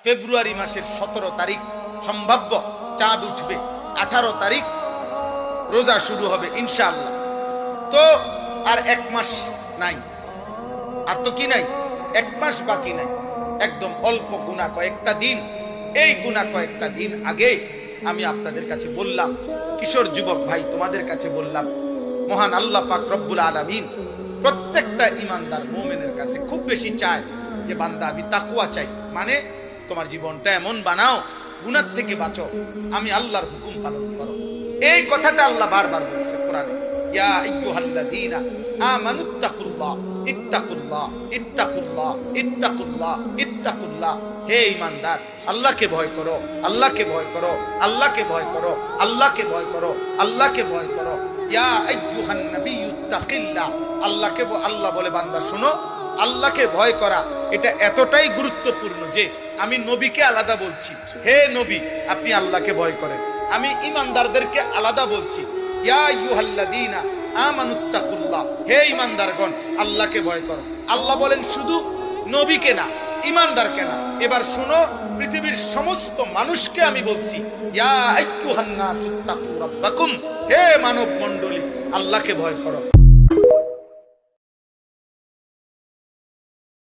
ফেব্রুয়ারি মাসের 17 তারিখ সম্ভাব্য চাঁদ উঠবে, 18 তারিখ রোজা শুরু হবে ইনশাআল্লাহ। তো আর 1 মাস নাই, আর তো কি নাই, 1 মাস বাকি নাই, একদম অল্প গুনাহ কয়েকটা দিন। এই গুনাহ কয়েকটা দিন আগে আমি আপনাদের কাছে বললাম, কিশোর যুবক ভাই তোমাদের কাছে বললাম, মহান আল্লাহ পাক রব্বুল আলামিন প্রত্যেকটা ইমানদার মুমিনের কাছে খুব বেশি চায় যে বান্দা আমি তাকওয়া চাই, মানে তোমার জীবনটা এমন বানাও, গুনাহ থেকে বাঁচো, আমি আল্লাহর হুকুম পালন করো। এই কথাটা আল্লাহ বারবার বলছে কোরআনে, ইয়া আইয়ুহাল্লাযীনা আমানুত্তাকুল্লাহ ইত্তাকুল্লাহ ইত্তাকুল্লাহ ইত্তাকুল্লাহ ইত্তাকুল্লাহ। হে ঈমানদার, আল্লাহকে ভয় করো, আল্লাহকে ভয় করো, আল্লাহকে ভয় করো, আল্লাহকে ভয় করো, আল্লাহকে ভয় করো। ইয়া আইয়ুহান নাবিয়্যুত্তাকিল্লাহ। আল্লাহকে আল্লাহ বলে বান্দা শোনো, আল্লাহকে ভয় করা এটা এতটাই গুরুত্বপূর্ণ যে আমি নবীকে আলাদা বলছি, হে নবী আপনি আল্লাহকে ভয় করেন। আমি ঈমানদারদেরকে আলাদা বলছি, ইয়া আইয়ুহাল্লাযীনা আমানুত্তাকুল্লাহ। হে ঈমানদারগণ আল্লাহকে ভয় করো। আল্লাহ বলেন শুধু নবীকে না, ঈমানদারকে না। এবার শুনো, পৃথিবীর সমস্ত মানুষকে আমি বলছি, ইয়া আইয়ুহান নাসুত্তাকু রাব্বাকুম। হে মানব মণ্ডলী আল্লাহকে ভয় করো।